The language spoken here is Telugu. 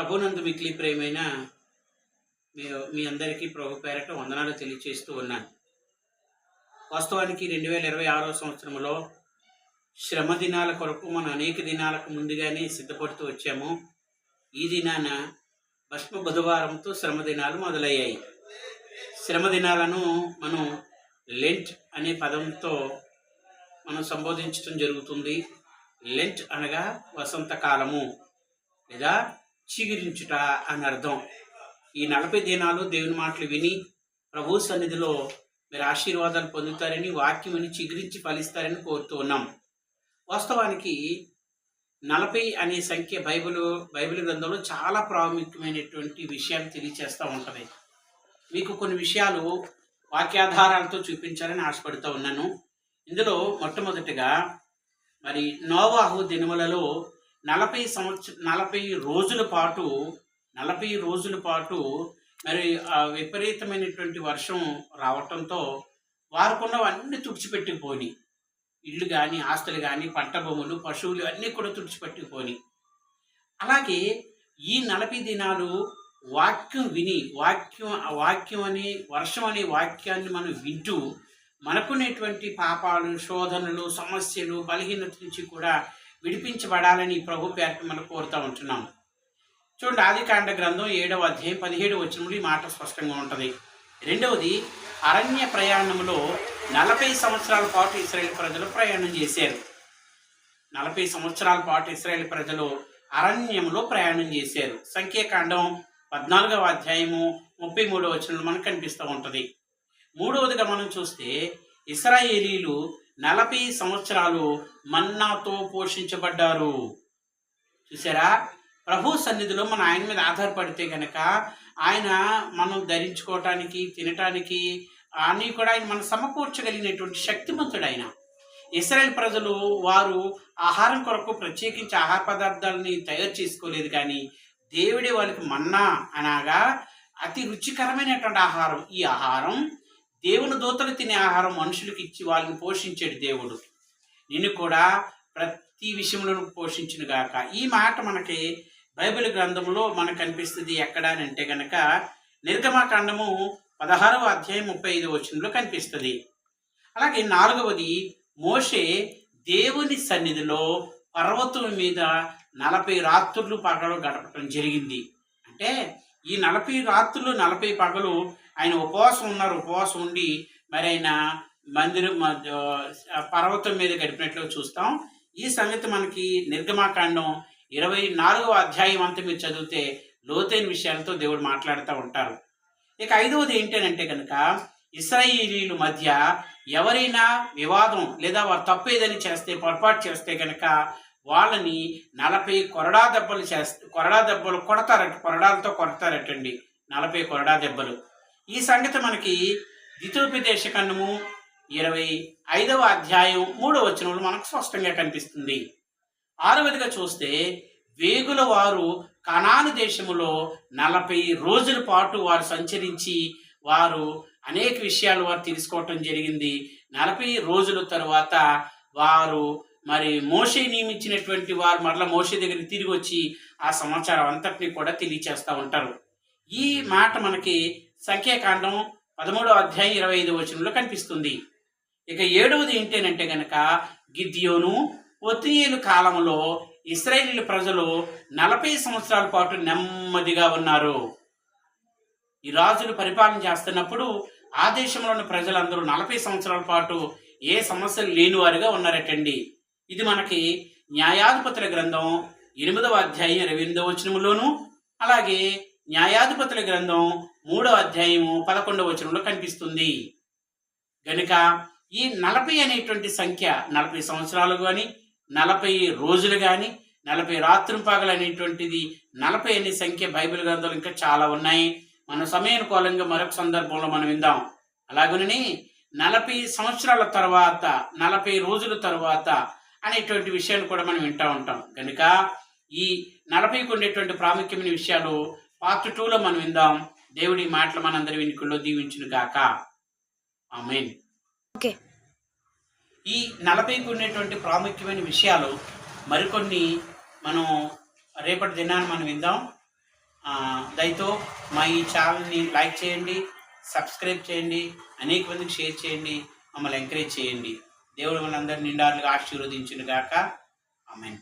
ప్రభునందు మిక్కిలి ప్రియమైన మీ మీ అందరికీ ప్రభు పేరట వందనాలు తెలియజేస్తూ ఉన్నాను. వాస్తవానికి 2026 సంవత్సరంలో శ్రమ దినాల కొరకు మనం అనేక దినాలకు ముందుగానే సిద్ధపడుతూ వచ్చాము. ఈ దినాన భస్మ బుధవారంతో శ్రమ దినాలు మొదలయ్యాయి. శ్రమ దినాలను మనం లెంట్ అనే పదంతో మనం సంబోధించడం జరుగుతుంది. లెంట్ అనగా వసంతకాలము లేదా చిగురించుట అని అర్థం. ఈ 40 దినాలు దేవుని మాటలు విని ప్రభు సన్నిధిలో మీరు ఆశీర్వాదాలు పొందుతారని, వాక్యం విని చిగురించి ఫలిస్తారని కోరుతూ ఉన్నాం. వాస్తవానికి 40 అనే సంఖ్య బైబిల్ గ్రంథంలో చాలా ప్రాముఖ్యమైనటువంటి విషయాలు తెలియచేస్తూ ఉంటుంది. మీకు కొన్ని విషయాలు వాక్యాధారాలతో చూపించాలని ఆశపడుతూ ఉన్నాను. ఇందులో మొట్టమొదటిగా మరి నోవాహు దినములలో 40 రోజుల పాటు మరి విపరీతమైనటువంటి వర్షం రావటంతో వారికున్నవన్నీ తుడిచిపెట్టుకుపోయి, ఇళ్ళు కానీ, ఆస్తులు కానీ, పంట భూములు, పశువులు అన్నీ కూడా తుడిచిపెట్టుకుపోయి. అలాగే ఈ 40 దినాలు వాక్యం విని వాక్యం అనే వర్షం అనే వాక్యాన్ని మనం వింటూ మనకునేటువంటి పాపాలు, శోధనలు, సమస్యలు, బలహీనత నుంచి కూడా విడిపించబడాలని ప్రభు పేరట మనం కోరుతూ ఉంటున్నాం. చూడండి, ఆదికాండ గ్రంథం 7వ అధ్యాయం 17వ వచనంలో ఈ మాట స్పష్టంగా ఉంటుంది. రెండవది, అరణ్య ప్రయాణంలో 40 సంవత్సరాల పాటు ఇశ్రాయేలు ప్రజలు ప్రయాణం చేశారు. 40 సంవత్సరాల పాటు ఇశ్రాయేలు ప్రజలు అరణ్యంలో ప్రయాణం చేశారు. సంఖ్యాకాండం 14వ అధ్యాయము 33వ వచనంలో మనకు కనిపిస్తూ ఉంటుంది. మూడవదిగా మనం చూస్తే ఇశ్రాయేలీలు 40 సంవత్సరాలు మన్నాతో పోషించబడ్డారు. చూసారా, ప్రభు సన్నిధిలో మన ఆయన మీద ఆధారపడితే కనుక ఆయన మనం ధరించుకోవటానికి, తినటానికి అన్నీ కూడా ఆయన మనం సమకూర్చగలిగినటువంటి శక్తిమంతుడు ఆయన. ఇశ్రాయేల్ ప్రజలు వారు ఆహారం కొరకు ప్రత్యేకించి ఆహార పదార్థాలని తయారు చేసుకోలేదు, కానీ దేవుడే వాళ్ళకి మన్నా అనగా అతి రుచికరమైనటువంటి ఆహారం. ఈ ఆహారం దేవుని దూతలు తినే ఆహారం మనుషులకు ఇచ్చి వాళ్ళని పోషించాడు దేవుడు. నిన్ను కూడా ప్రతి విషయంలో పోషించును గాక. ఈ మాట మనకి బైబిల్ గ్రంథంలో మనకు కనిపిస్తుంది. ఎక్కడ అని అంటే కనుక నిర్గమకాండము 16వ అధ్యాయం 35వ వచనంలో కనిపిస్తుంది. అలాగే 4వది, మోషే దేవుని సన్నిధిలో పర్వతం మీద 40 రాత్రులు పగలు గడపటం జరిగింది. అంటే ఈ 40 రాత్రులు 40 పగలు ఆయన ఉపవాసం ఉన్నారు. ఉపవాసం ఉండి మరి ఆయన పర్వతం మీద గడిపినట్లు చూస్తాం. ఈ సంగతి మనకి నిర్గమకాండం 24వ అధ్యాయం అంతా మీరు చదివితే లోతైన విషయాలతో దేవుడు మాట్లాడుతూ ఉంటారు. ఇక 5వది ఏంటంటే కనుక ఇశ్రాయేలీయుల మధ్య ఎవరైనా వివాదం లేదా వారు తప్పేదని చేస్తే, పొరపాటు చేస్తే కనుక వాళ్ళని 40 కొరడా దెబ్బలు కొడతారట. కొరడాలతో కొడతారటండి, 40 కొరడా దెబ్బలు. ఈ సంగతి మనకి ద్వితీయోపదేశకాండము 25వ అధ్యాయం 3వ వచనంలో మనకు స్పష్టంగా కనిపిస్తుంది. 6వదిగా చూస్తే వేగుల వారు కనాను దేశములో 40 రోజుల పాటు వారు సంచరించి వారు అనేక విషయాలు వారు తెలుసుకోవటం జరిగింది. 40 రోజుల తరువాత వారు మరి మోషే నియమించినటువంటి వారు మరలా మోషే దగ్గరికి తిరిగి వచ్చి ఆ సమాచారం అంతటినీ కూడా తెలియచేస్తూ ఉంటారు. ఈ మాట మనకి సంఖ్యాకాండం 13వ అధ్యాయం 25వ వచనంలో కనిపిస్తుంది. ఇక 7వది ఏంటంటే కనుక గిద్యోను, ఒత్నియేలు కాలంలో ఇశ్రాయేలు ప్రజలు 40 సంవత్సరాల పాటు నెమ్మదిగా ఉన్నారు. ఈ రాజులు పరిపాలన చేస్తున్నప్పుడు ఆ దేశంలో ఉన్న ప్రజలందరూ 40 సంవత్సరాల పాటు ఏ సమస్యలు లేని వారుగా ఉన్నారటండి. ఇది మనకి న్యాయాధిపతుల గ్రంథం 8వ అధ్యాయం 28వ వచనంలోను, అలాగే న్యాయాధిపతుల గ్రంథం 3వ అధ్యాయము 11వ వచనంలో కనిపిస్తుంది. గనుక ఈ 40 అనేటువంటి సంఖ్య 40 సంవత్సరాలు కానీ, 40 రోజులు కానీ, 40 రాత్రింపగలు అనేటువంటిది 40 అనే సంఖ్య బైబిల్ గ్రంథాలు ఇంకా చాలా ఉన్నాయి. మన సమయానుకూలంగా మరొక సందర్భంలో మనం విందాం. అలాగనే 40 సంవత్సరాల తర్వాత, 40 రోజుల తర్వాత అనేటువంటి విషయాన్ని కూడా మనం వింటూ ఉంటాం. కనుక ఈ 40కి ఉండేటువంటి ప్రాముఖ్యమైన విషయాలు పార్ట్ 2లో మనం విందాం. దేవుడి మాటలు మనందరి వెనుకల్లో దీవించును గాక. ఆమేన్. ఓకే. ఈ 40కి ఉండేటువంటి ప్రాముఖ్యమైన విషయాలు మరికొన్ని మనం రేపటి దినాన్ని మనం విందాం. దయతో మా ఈ ఛానల్ని లైక్ చేయండి, సబ్స్క్రైబ్ చేయండి, అనేక మందికి షేర్ చేయండి, మమ్మల్ని ఎంకరేజ్ చేయండి. దేవుడు మనందరినీ నిండారులుగా ఆశీర్వదించును గాక. ఆమేన్.